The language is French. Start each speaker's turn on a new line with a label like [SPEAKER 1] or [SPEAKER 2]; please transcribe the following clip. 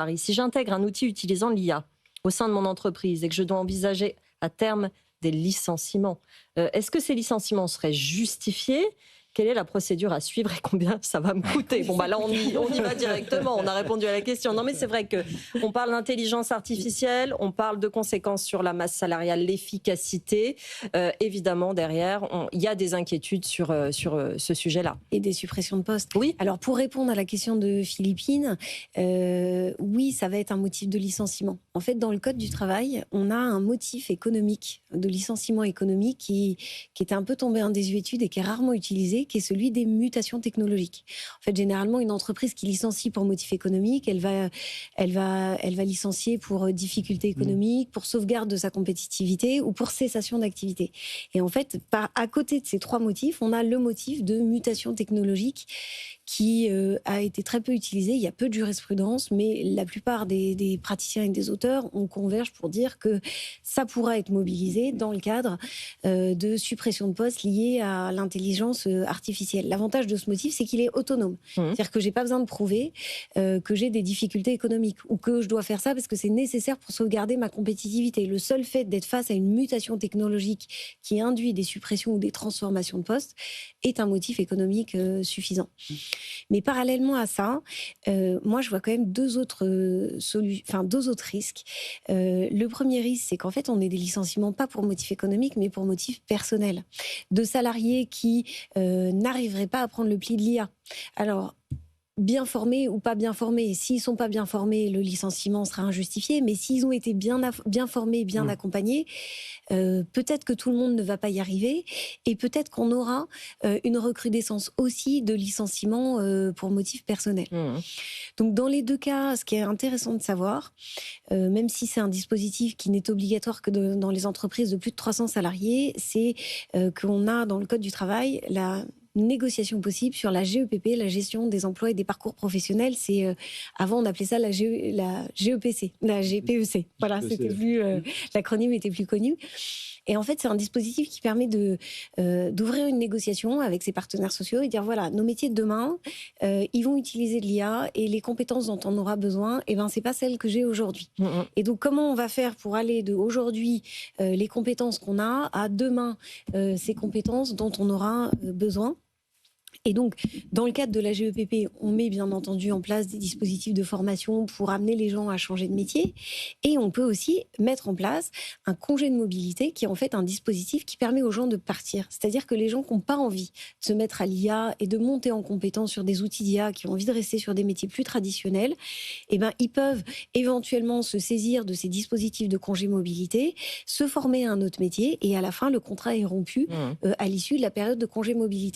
[SPEAKER 1] Paris, si j'intègre un outil utilisant l'IA au sein de mon entreprise et que je dois envisager à terme des licenciements, est-ce que ces licenciements seraient justifiés? Quelle est la procédure à suivre et combien ça va me coûter? Bon, bah là, on y va directement. On a répondu à la question. Non, mais c'est vrai qu'on parle d'intelligence artificielle, on parle de conséquences sur la masse salariale, l'efficacité. Évidemment, derrière, il y a des inquiétudes sur ce sujet-là.
[SPEAKER 2] Et des suppressions de postes.
[SPEAKER 1] Oui.
[SPEAKER 2] Alors, pour répondre à la question de Philippine, oui, ça va être un motif de licenciement. En fait, dans le Code du travail, on a un motif économique, de licenciement économique, qui est un peu tombé en désuétude et qui est rarement utilisé, qui est celui des mutations technologiques. En fait, généralement, une entreprise qui licencie pour motif économique, elle va licencier pour difficulté économique, pour sauvegarde de sa compétitivité ou pour cessation d'activité. Et en fait, à côté de ces trois motifs, on a le motif de mutation technologique qui a été très peu utilisé. Il y a peu de jurisprudence, mais la plupart des praticiens et des auteurs, on converge pour dire que ça pourra être mobilisé dans le cadre de suppression de postes liés à l'intelligence artificielle. L'avantage de ce motif, c'est qu'il est autonome. C'est-à-dire que j'ai pas besoin de prouver que j'ai des difficultés économiques ou que je dois faire ça parce que c'est nécessaire pour sauvegarder ma compétitivité. Le seul fait d'être face à une mutation technologique qui induit des suppressions ou des transformations de postes est un motif économique suffisant. Mais parallèlement à ça, moi, je vois quand même deux autres risques. Le premier risque, c'est qu'en fait, on ait des licenciements pas pour motif économique, mais pour motif personnel. De salariés qui n'arriveraient pas à prendre le pli de l'IA. Alors, bien formés ou pas bien formés. S'ils ne sont pas bien formés, le licenciement sera injustifié. Mais s'ils ont été bien formés, bien accompagnés, peut-être que tout le monde ne va pas y arriver. Et peut-être qu'on aura une recrudescence aussi de licenciements pour motif personnel. Donc dans les deux cas, ce qui est intéressant de savoir, même si c'est un dispositif qui n'est obligatoire que dans les entreprises de plus de 300 salariés, c'est qu'on a dans le Code du travail la négociation possible sur la GEPP, la gestion des emplois et des parcours professionnels. C'est avant on appelait ça la GEPC, la GPEC. Voilà, c'était plus l'acronyme était plus connu. Et en fait, c'est un dispositif qui permet d'ouvrir une négociation avec ses partenaires sociaux et dire voilà, nos métiers de demain, ils vont utiliser de l'IA et les compétences dont on aura besoin, et ben c'est pas celles que j'ai aujourd'hui. Et donc comment on va faire pour aller de aujourd'hui les compétences qu'on a à demain ces compétences dont on aura besoin. Et donc, dans le cadre de la GEPP, on met bien entendu en place des dispositifs de formation pour amener les gens à changer de métier. Et on peut aussi mettre en place un congé de mobilité qui est en fait un dispositif qui permet aux gens de partir. C'est-à-dire que les gens qui n'ont pas envie de se mettre à l'IA et de monter en compétence sur des outils d'IA, qui ont envie de rester sur des métiers plus traditionnels, eh ben, ils peuvent éventuellement se saisir de ces dispositifs de congé mobilité, se former à un autre métier et à la fin, le contrat est rompu à l'issue de la période de congé mobilité.